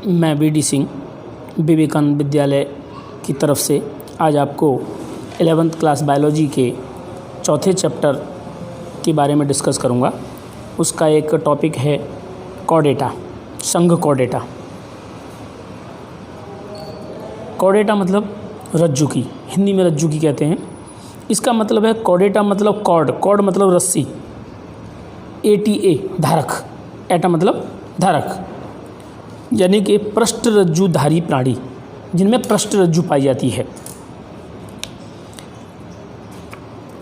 मैं वीडी सिंह विवेकानंद विद्यालय की तरफ से आज आपको 11th क्लास बायोलॉजी के चौथे चैप्टर के बारे में डिस्कस करूंगा। उसका एक टॉपिक है कॉर्डेटा, संघ कॉर्डेटा। कॉर्डेटा मतलब रज्जु की, हिंदी में रज्जु की कहते हैं। इसका मतलब है कॉर्डेटा मतलब कॉर्ड मतलब रस्सी, ATA धारक, एटा मतलब धारक, यानी कि पृष्ठरज्जुधारी प्राणी जिनमें पृष्ठरज्जु पाई जाती है।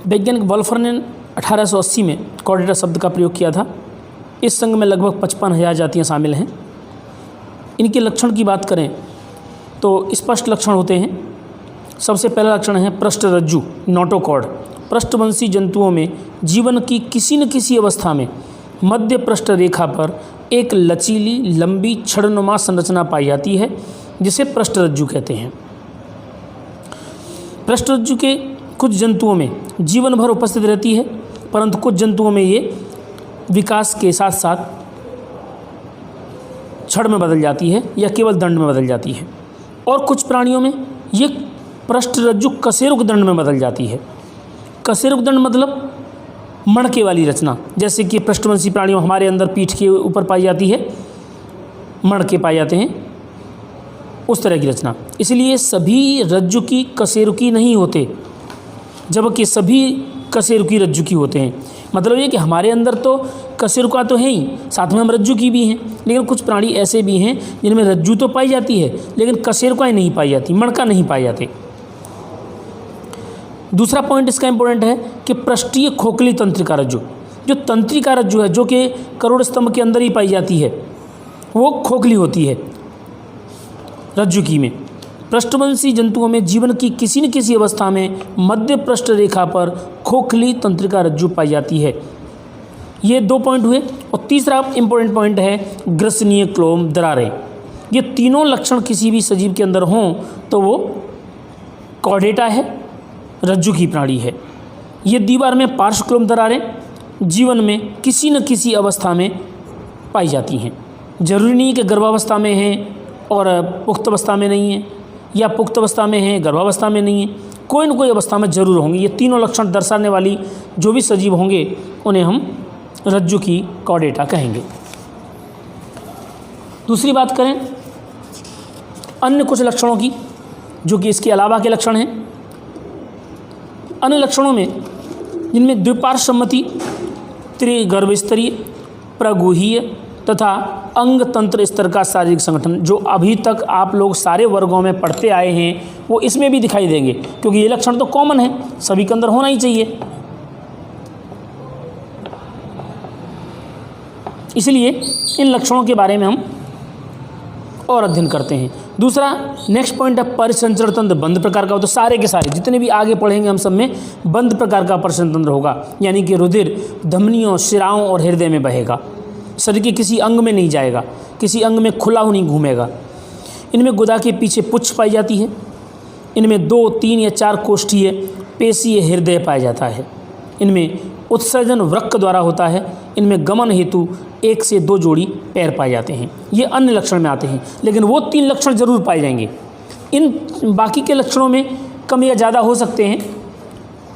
वैज्ञानिक वॉल्फर ने 1880 में कॉर्डेटा शब्द का प्रयोग किया था। इस संघ में लगभग 55,000 जातियाँ शामिल हैं। इनके लक्षण की बात करें तो स्पष्ट लक्षण होते हैं। सबसे पहला लक्षण है पृष्ठरज्जु, नोटोकॉर्ड। पृष्ठवंशी जंतुओं में जीवन की किसी न किसी अवस्था में मध्य पृष्ठ रेखा पर एक लचीली लंबी छड़नुमा संरचना पाई जाती है जिसे पृष्ठरज्जु कहते हैं। पृष्ठरज्जु के कुछ जंतुओं में जीवन भर उपस्थित रहती है, परंतु कुछ जंतुओं में ये विकास के साथ साथ छड़ में बदल जाती है या केवल दंड में बदल जाती है, और कुछ प्राणियों में ये पृष्ठरज्जु कशेरुक दंड में बदल जाती है। कशेरुक दंड मतलब मणके वाली रचना, जैसे कि पृष्ठवंशी प्राणियों हमारे अंदर पीठ के ऊपर पाई जाती है, मणके पाए जाते हैं, उस तरह की रचना। इसलिए सभी रज्जु की कशेरुकी नहीं होते, जबकि सभी कशेरुकी रज्जु की होते हैं। मतलब ये कि हमारे अंदर तो कशेरुका तो है ही, साथ में हम रज्जु की भी हैं, लेकिन कुछ प्राणी ऐसे भी हैं जिनमें रज्जु तो पाई जाती है लेकिन कशेरुकाएँ नहीं पाई जाती, मणका नहीं पाए जाते। दूसरा पॉइंट इसका इंपॉर्टेंट है कि पृष्ठीय खोखली तंत्रिका रज्जु, जो तंत्रिका रज्जु है जो कि करोड़ स्तंभ के अंदर ही पाई जाती है, वो खोखली होती है रज्जु की में। पृष्ठवंशी जंतुओं में जीवन की किसी न किसी अवस्था में मध्य पृष्ठ रेखा पर खोखली तंत्रिका रज्जु पाई जाती है। ये 2 पॉइंट हुए। और तीसरा इंपॉर्टेंट पॉइंट है ग्रसनीय क्लोम दरारें। ये तीनों लक्षण किसी भी सजीव के अंदर हों तो वो कॉर्डेटा है, रज्जु की प्राणी है। ये दीवार में पार्श्वक्लोम दरारें जीवन में किसी न किसी अवस्था में पाई जाती हैं। जरूरी नहीं है कि गर्भावस्था में हैं और पुख्त अवस्था में नहीं है, या पुख्त अवस्था में हैं गर्भावस्था में नहीं है, कोई न कोई अवस्था में जरूर होंगे। ये तीनों लक्षण दर्शाने वाली जो भी सजीव होंगे उन्हें हम रज्जु की कॉर्डेटा कहेंगे। दूसरी बात करें अन्य कुछ लक्षणों की, जो कि इसके अलावा के लक्षण हैं। अन्य लक्षणों में जिनमें द्विपार्श्व सम्मति, त्रिगर्भस्तरीय, प्रगुहीय तथा अंग तंत्र स्तर का शारीरिक संगठन, जो अभी तक आप लोग सारे वर्गों में पढ़ते आए हैं, वो इसमें भी दिखाई देंगे, क्योंकि ये लक्षण तो कॉमन है, सभी के अंदर होना ही चाहिए। इसलिए इन लक्षणों के बारे में हम और अध्ययन करते हैं। दूसरा नेक्स्ट पॉइंट है परिसंचरण तंत्र बंद प्रकार का हो। तो सारे के सारे जितने भी आगे पढ़ेंगे हम सब में बंद प्रकार का परिसंचरण तंत्र होगा, यानी कि रुधिर धमनियों, शिराओं और हृदय में बहेगा, शरीर के किसी अंग में नहीं जाएगा, किसी अंग में खुला नहीं घूमेगा। इनमें गुदा के पीछे पुच्छ पाई जाती है। इनमें 2, 3 या 4 कोष्ठीय पेशीय हृदय पाया जाता है। इनमें उत्सर्जन वृक्क द्वारा होता है। इनमें गमन हेतु 1 से 2 जोड़ी पैर पाए जाते हैं। ये अन्य लक्षण में आते हैं, लेकिन वो 3 लक्षण जरूर पाए जाएंगे। इन बाकी के लक्षणों में कम या ज़्यादा हो सकते हैं,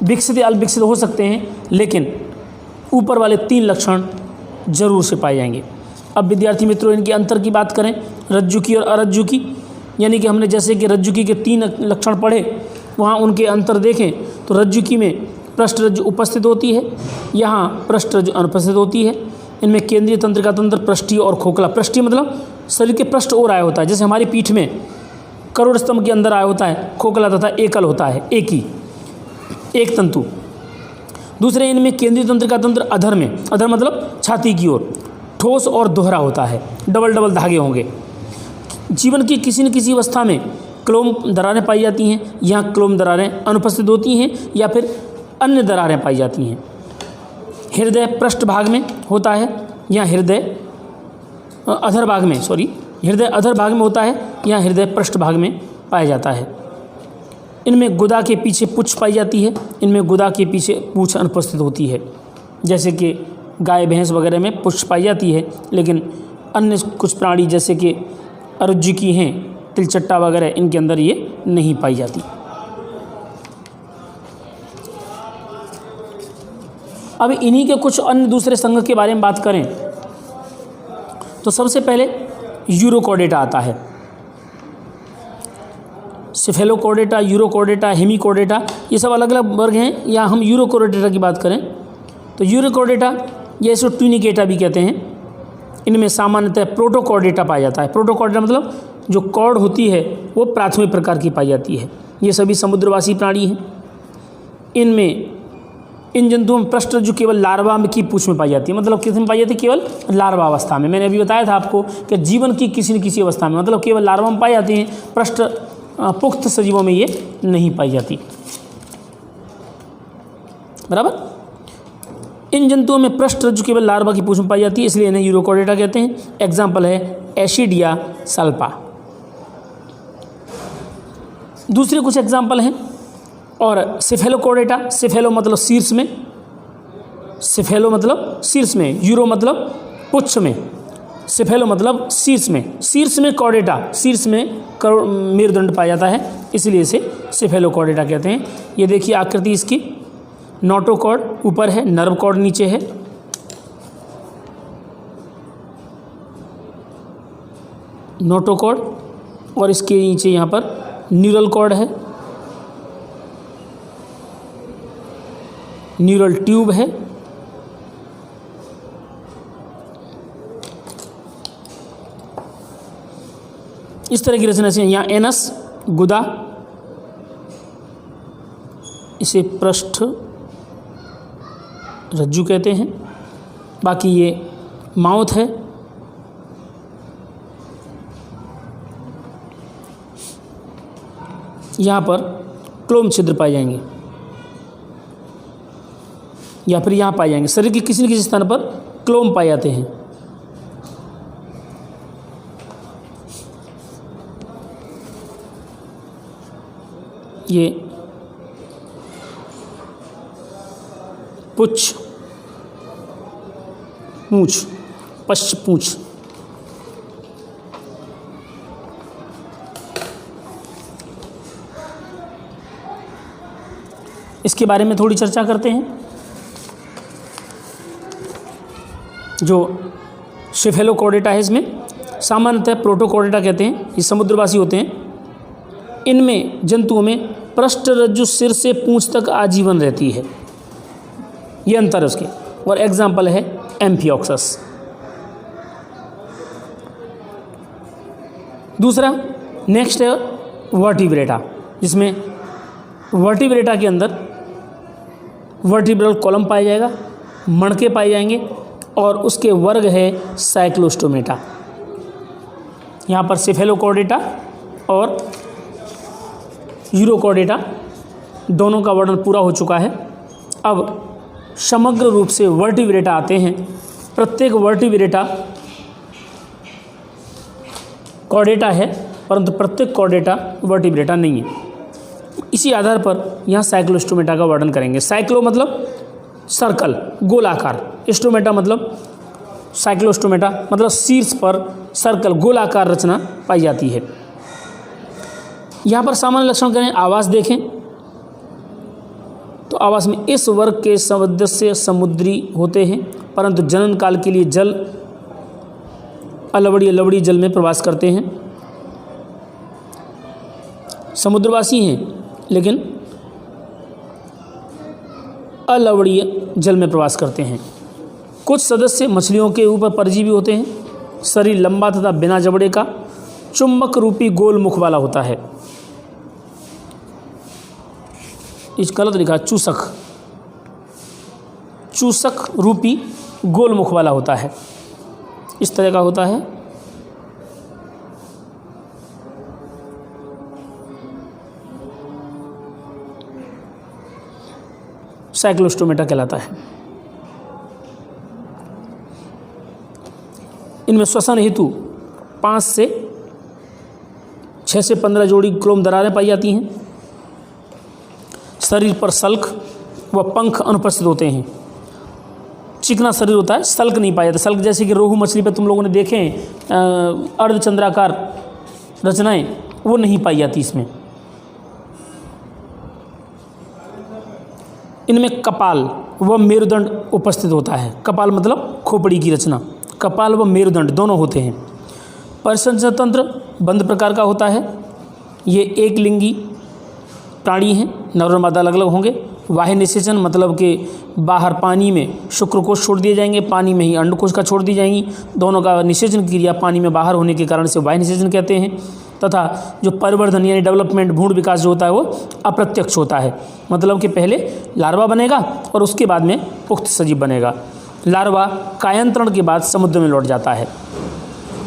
विकसित या अल्पविकसित हो सकते हैं, लेकिन ऊपर वाले 3 लक्षण जरूर से पाए जाएंगे। अब विद्यार्थी मित्रों, इनके अंतर की बात करें रज्जु की और अरज्जु की, यानी कि हमने जैसे कि रज्जु की के 3 लक्षण पढ़े, वहाँ उनके अंतर देखें तो रज्जु की में पृष्ठरज्जु उपस्थित होती है, यहाँ पृष्ठरज्जु अनुपस्थित होती है। इनमें केंद्रीय तंत्रिका तंत्र पृष्ठीय और खोखला, पृष्ठीय मतलब शरीर के पृष्ठ ओर आया होता है, जैसे हमारी पीठ में करोड़ स्तंभ के अंदर आया होता है, खोखला तथा एकल होता है, एक तंतु। दूसरे इनमें केंद्रीय तंत्रिका तंत्र अधर में, अधर मतलब छाती की ओर, ठोस और दोहरा होता है, डबल धागे होंगे। जीवन की किसी न किसी अवस्था में क्लोम दरारें पाई जाती हैं, यहाँ क्लोम दरारें अनुपस्थित होती हैं या फिर अन्य दरारें पाई जाती हैं। हृदय पृष्ठ भाग में होता है, यहाँ हृदय अधर भाग में, हृदय अधर भाग में होता है, यहाँ हृदय पृष्ठ भाग में पाया जाता है। इनमें गुदा के पीछे पुच्छ पाई जाती है। इनमें गुदा के पीछे पूंछ अनुपस्थित होती है, जैसे कि गाय भैंस वगैरह में पुच्छ पाई जाती है, लेकिन अन्य कुछ प्राणी जैसे कि अरुज्जिकी हैं, तिलचट्टा वगैरह, इनके अंदर ये नहीं पाई जाती। अब इन्हीं के कुछ अन्य दूसरे संघ के बारे में बात करें तो सबसे पहले यूरोकॉर्डेटा आता है। सिफेलोकॉर्डेटा, यूरोकॉर्डेटा, हेमिकॉर्डेटा, ये सब अलग अलग वर्ग हैं। या हम यूरोकॉर्डेटा की बात करें तो यूरोकॉर्डेटा या इसको ट्यूनिकेटा भी कहते हैं। इनमें सामान्यतः प्रोटोकॉर्डेटा पाया जाता है। प्रोटोकॉर्डेटा मतलब जो कॉर्ड होती है वो प्राथमिक प्रकार की पाई जाती है। ये सभी समुद्रवासी प्राणी हैं। इनमें इन जंतुओं में पृष्ठरज्जु केवल लार्वा में की पूंछ में पाई जाती है। मतलब किस में पाई जाती है? केवल लार्वा अवस्था में। मैंने अभी बताया था आपको कि जीवन की किसी न किसी अवस्था में, मतलब केवल लार्वा में पाई जाती हैं, पृष्ठ पुख्त सजीवों में ये नहीं पाई जाती। बराबर। इन जंतुओं में पृष्ठरज्जु केवल लार्वा की पूंछ में पाई जाती है, इसलिए इन्हें यूरोकॉर्डेटा कहते हैं। एग्जाम्पल है एसिडिया सल्पा। दूसरे कुछ एग्जाम्पल हैं। और सिफेलोकॉर्डेटा, सिफेलो मतलब शीर्ष में, सिफेलो मतलब शीर्ष में, यूरो मतलब पुच्छ में, सिफेलो मतलब शीर्ष में। शीर्ष में कॉर्डेटा, शीर्ष में मेरुदंड पाया जाता है, इसलिए इसे सिफेलोकॉर्डेटा कहते हैं। ये देखिए आकृति इसकी, नोटोकॉर्ड ऊपर है, नर्व कॉर्ड नीचे है। नोटोकॉर्ड और इसके नीचे यहाँ पर न्यूरल कॉर्ड है, न्यूरल ट्यूब है। इस तरह की रचना से यहाँ एनस, गुदा, इसे पृष्ठ रज्जु कहते हैं। बाकी ये माउथ है, यहाँ पर क्लोम छिद्र पाए जाएंगे या फिर यहाँ पाए जाएंगे। शरीर के किसी न किसी स्थान पर क्लोम पाए जाते हैं। ये पुच्छ, पूंछ, पश्च पूंछ। इसके बारे में थोड़ी चर्चा करते हैं। जो सिफेलोकॉर्डेटा है इसमें सामान्यतः प्रोटोकॉर्डेटा कहते हैं, ये समुद्रवासी होते हैं। इनमें जंतुओं में पृष्ठरज्जु सिर से पूंछ तक आजीवन रहती है, ये अंतर है उसके। और एग्जाम्पल है एम्फियोक्सस। दूसरा नेक्स्ट है वर्टिब्रेटा, जिसमें वर्टिब्रेटा के अंदर वर्टिब्रल कॉलम पाया जाएगा, मणके पाए जाएंगे और उसके वर्ग है साइक्लोस्टोमेटा। यहाँ पर सिफेलोकॉर्डेटा और यूरोकॉर्डेटा दोनों का वर्णन पूरा हो चुका है। अब समग्र रूप से वर्टिब्रेटा आते हैं। प्रत्येक वर्टिब्रेटा कॉर्डेटा है, परंतु प्रत्येक कॉर्डेटा वर्टिब्रेटा नहीं है। इसी आधार पर यहाँ साइक्लोस्टोमेटा का वर्णन करेंगे। साइक्लो मतलब सर्कल, गोलाकार, स्टोमेटा मतलब साइक्लोस्टोमेटा मतलब शीर्ष पर सर्कल, गोलाकार रचना पाई जाती है। यहाँ पर सामान्य लक्षण करें, आवास देखें तो आवास में इस वर्ग के सदस्य समुद्री होते हैं, परंतु जनन काल के लिए जल अलवड़ी जल में प्रवास करते हैं। समुद्रवासी हैं लेकिन अलवड़ीय जल में प्रवास करते हैं। कुछ सदस्य मछलियों के ऊपर परजीवी होते हैं। शरीर लंबा तथा बिना जबड़े का चुंबक रूपी गोल मुख वाला होता है। इस गलत लिखा, चूसक, चूसक रूपी गोल मुख वाला होता है, इस तरह का होता है। साइक्लोस्टोमेटा कहलाता है। इनमें श्वसन हेतु 5 से 6 से 15 जोड़ी क्लोम दरारें पाई जाती हैं। शरीर पर सल्क व पंख अनुपस्थित होते हैं। चिकना शरीर होता है, सल्क नहीं पाया जाता। सल्क जैसे कि रोहू मछली पर तुम लोगों ने देखे अर्धचंद्राकार रचनाएं वो नहीं पाई जाती इसमें। इनमें कपाल व मेरुदंड उपस्थित होता है। कपाल मतलब खोपड़ी की रचना, कपाल व मेरुदंड दोनों होते हैं। परिसंचरण तंत्र बंद प्रकार का होता है। ये एक लिंगी प्राणी हैं, नर और मादा अलग अलग होंगे। बाह्य निषेचन मतलब कि बाहर पानी में शुक्रकोश छोड़ दिए जाएंगे, पानी में ही अंडकोश का छोड़ दी जाएंगी। दोनों का निषेचन क्रिया पानी में बाहर होने के कारण से बाह्य निषेचन कहते हैं। तथा जो परिवर्धन यानी डेवलपमेंट भ्रूण विकास जो होता है वो अप्रत्यक्ष होता है, मतलब कि पहले लार्वा बनेगा और उसके बाद में पुख्त सजीव बनेगा। लार्वा कायांतरण के बाद समुद्र में लौट जाता है,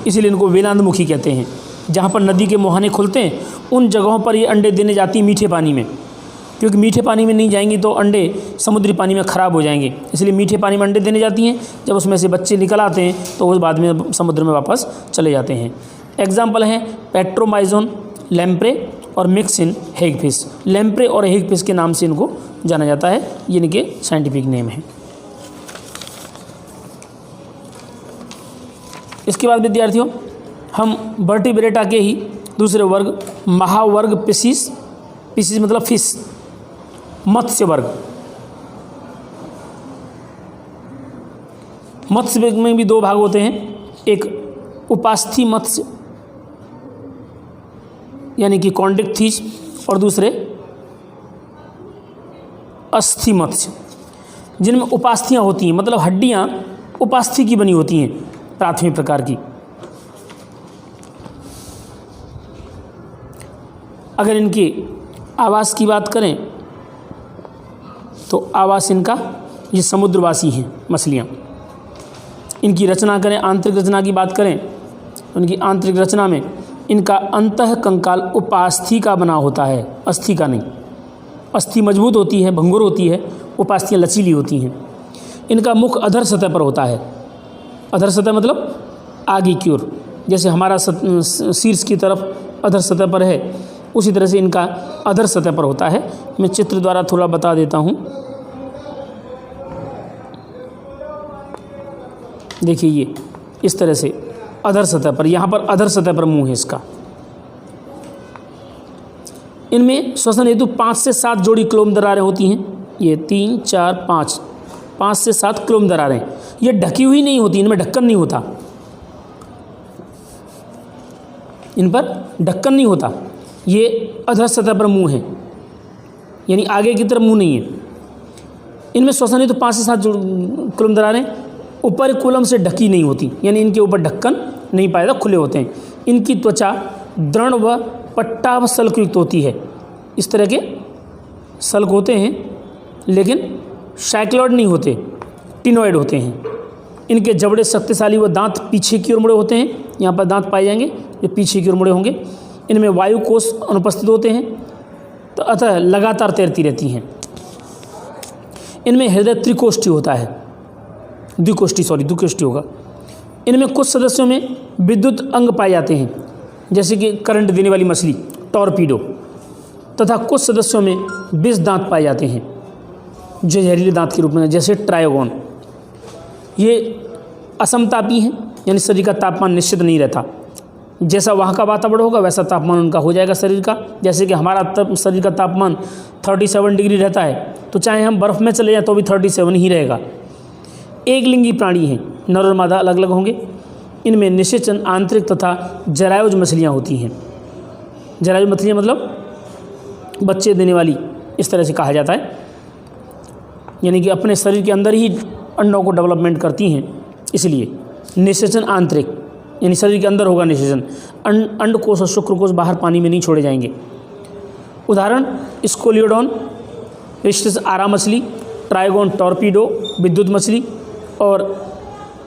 इसीलिए इनको वेलांतमुखी कहते हैं। जहाँ पर नदी के मुहाने खुलते हैं उन जगहों पर ये अंडे देने जाती हैं मीठे पानी में, क्योंकि मीठे पानी में नहीं जाएंगी तो अंडे समुद्री पानी में ख़राब हो जाएंगे, इसलिए मीठे पानी में अंडे देने जाती हैं। जब उसमें से बच्चे निकल आते हैं तो वो बाद में समुद्र में वापस चले जाते हैं। एग्जाम्पल हैं पेट्रोमाइजोन, लैम्प्रे और मिक्सिन हेगफिश। लैम्प्रे और हेगफिश के नाम से इनको जाना जाता है, ये इनके साइंटिफिक नेम हैं। इसके बाद विद्यार्थियों हम वर्टिब्रेटा के ही दूसरे वर्ग महावर्ग पिसीस, पिसीस मतलब फिश, मत्स्य वर्ग। मत्स्य में भी दो भाग होते हैं, एक उपास्थि मत्स्य यानी कि कॉन्डिक्थिज और दूसरे अस्थि मत्स्य, जिनमें उपास्थियाँ होती हैं, मतलब हड्डियाँ उपास्थि की बनी होती हैं प्राथमिक प्रकार की। अगर इनकी आवास की बात करें तो आवास इनका ये समुद्रवासी हैं मछलियाँ। इनकी रचना करें, आंतरिक रचना की बात करें तो इनकी आंतरिक रचना में इनका अंतः कंकाल उपास्थि का बना होता है, अस्थि का नहीं। अस्थि मजबूत होती है, भंगुर होती है, उपास्थियाँ लचीली होती हैं। इनका मुख अधर सतह पर होता है। अधर सतह मतलब आगे की ओर, जैसे हमारा शीर्ष की तरफ अधर सतह पर है, उसी तरह से इनका अधर सतह पर होता है। मैं चित्र द्वारा थोड़ा बता देता हूँ। देखिए ये इस तरह से अधर सतह पर, यहाँ पर अधर सतह पर मुंह है इसका। इनमें श्वसन हेतु 5 से 7 जोड़ी क्लोम दरारें होती हैं। ये 3, 4, 5 से 7 क्लोम दरारें। ये ढकी हुई नहीं होती, इनमें ढक्कन नहीं होता, इन पर ढक्कन नहीं होता। ये अधर सतह पर मुंह है, यानी आगे की तरफ मुंह नहीं है। इनमें श्वसन हेतु 5 से 7 क्लोम दरारें ऊपर कुलम से ढकी नहीं होती, यानी इनके ऊपर ढक्कन नहीं पाया जाता, खुले होते हैं। इनकी त्वचा दृढ़ व पट्टा व सल्क युक्त होती है। इस तरह के सल्क होते हैं, लेकिन साइक्लॉइड नहीं होते, टिनॉइड होते हैं। इनके जबड़े शक्तिशाली व दांत पीछे की ओर मुड़े होते हैं। यहाँ पर दांत पाए जाएंगे जो पीछे की ओर मुड़े होंगे। इनमें वायु कोष अनुपस्थित होते हैं, तो अतः लगातार तैरती रहती हैं। इनमें हृदय त्रिकोष्ठी होता है, द्विकोष्ठी होगा। इनमें कुछ सदस्यों में विद्युत अंग पाए जाते हैं, जैसे कि करंट देने वाली मछली टॉर्पीडो, तथा कुछ सदस्यों में विष दांत पाए जाते हैं जो जहरीले दांत के रूप में, जैसे ट्रायोगोन। ये असमतापी हैं, यानी शरीर का तापमान निश्चित नहीं रहता। जैसा वहाँ का वातावरण होगा वैसा तापमान उनका हो जाएगा शरीर का। जैसे कि हमारा शरीर का तापमान 37 डिग्री रहता है, तो चाहे हम बर्फ़ में चले जाएँ तो भी 37 ही रहेगा। एक लिंगी प्राणी हैं, नर और मादा अलग अलग होंगे। इनमें निषेचन आंतरिक तथा जरायुज मछलियाँ होती हैं। जरायुज मछलियाँ मतलब बच्चे देने वाली, इस तरह से कहा जाता है, यानी कि अपने शरीर के अंदर ही अंडों को डेवलपमेंट करती हैं। इसलिए निषेचन आंतरिक, यानी शरीर के अंदर होगा निषेचन। अंडकोश और शुक्रकोश बाहर पानी में नहीं छोड़े जाएंगे। उदाहरण स्कोलियोडॉन, रिस्टिस आरा मछली, ट्राइगोन टॉर्पीडो विद्युत मछली और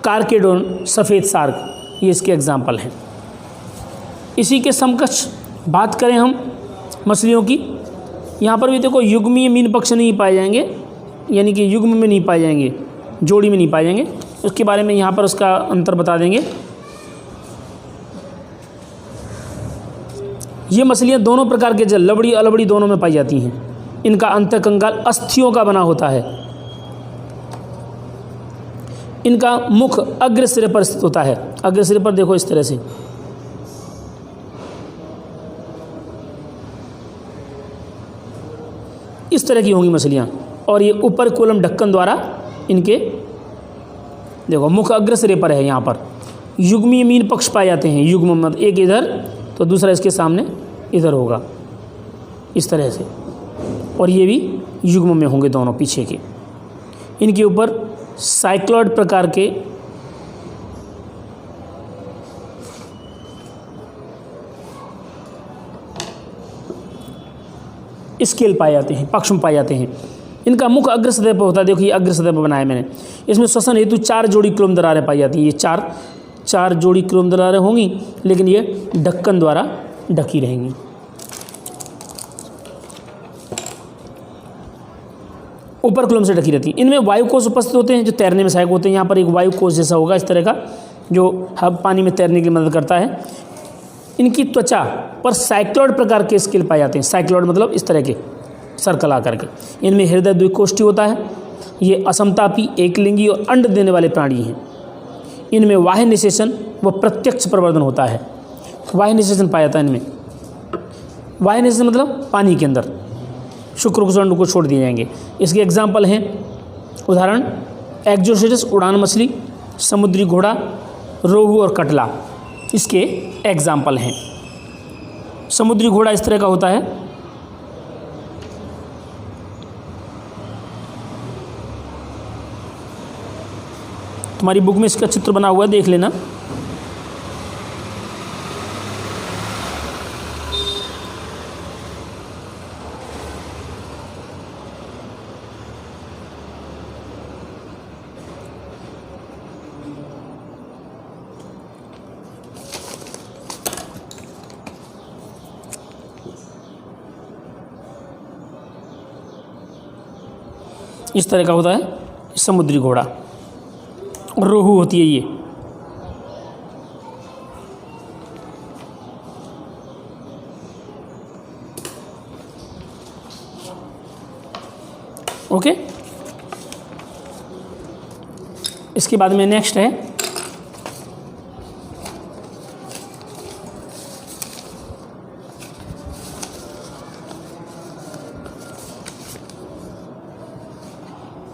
कार्केडोन सफ़ेद शार्क, ये इसके एग्जाम्पल हैं। इसी के समकक्ष बात करें हम मछलियों की, यहाँ पर भी देखो युग्मीय मीन पक्ष नहीं पाए जाएंगे, यानी कि युग्म में नहीं पाए जाएंगे, जोड़ी में नहीं पाए जाएंगे। उसके बारे में यहाँ पर उसका अंतर बता देंगे। ये मछलियाँ दोनों प्रकार के जल, लवड़ी अलवड़ी दोनों में पाई जाती हैं। इनका अंतःकंकाल अस्थियों का बना होता है। इनका मुख अग्र सिरे पर स्थित होता है। अग्र सिरे पर देखो इस तरह से, इस तरह की होंगी मछलियाँ। और ये ऊपर कोलम ढक्कन द्वारा इनके देखो मुख अग्रसरे पर है, यहाँ पर युग्मीय मीन पक्ष पाए जाते हैं। युग्म मतलब एक इधर तो दूसरा इसके सामने इधर होगा इस तरह से, और ये भी युग्म में होंगे दोनों पीछे के। इनके ऊपर साइक्लॉइड प्रकार के स्केल पाए जाते हैं, पक्ष में पाए जाते हैं। इनका मुख अग्र सतह पर होता है। देखो ये अग्र सतह पर बनाया मैंने। इसमें श्वसन हेतु 4 जोड़ी क्लोम दरारें पाई जाती हैं। ये चार जोड़ी क्लोम दरारें होंगी, लेकिन ये ढक्कन द्वारा ढकी रहेंगी। ऊपर क्लोम से ढकी रहती है। इनमें वायु कोष उपस्थित होते हैं जो तैरने में सहायक होते हैं। यहाँ पर एक वायु कोष जैसा होगा इस तरह का, जो पानी में तैरने की मदद करता है। इनकी त्वचा पर साइक्लॉइड प्रकार के स्केल पाए जाते हैं। साइक्लॉइड मतलब इस तरह के सर्कल आकर के। इनमें हृदय द्विकोष्ठी होता है। ये असमतापी, एकलिंगी और अंड देने वाले प्राणी हैं। इनमें वाह्य निषेचन व प्रत्यक्ष प्रवर्धन होता है। वाह्य निषेचन पाया जाता है इनमें। वाह्य निषेचन मतलब पानी के अंदर शुक्र अंड को छोड़ दिए जाएंगे। इसके एग्जाम्पल हैं, उदाहरण एक्जोसेटस उड़ान मछली, समुद्री घोड़ा, रोहू और कटला इसके एग्जाम्पल हैं। समुद्री घोड़ा इस तरह का होता है। तुम्हारी बुक में इसका चित्र बना हुआ है, देख लेना। इस तरह का होता है समुद्री घोड़ा। रोहू होती है ये। ओके, इसके बाद में नेक्स्ट है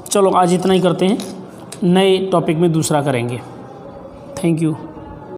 चलो आज इतना ही करते हैं, नए टॉपिक में दूसरा करेंगे। Thank you.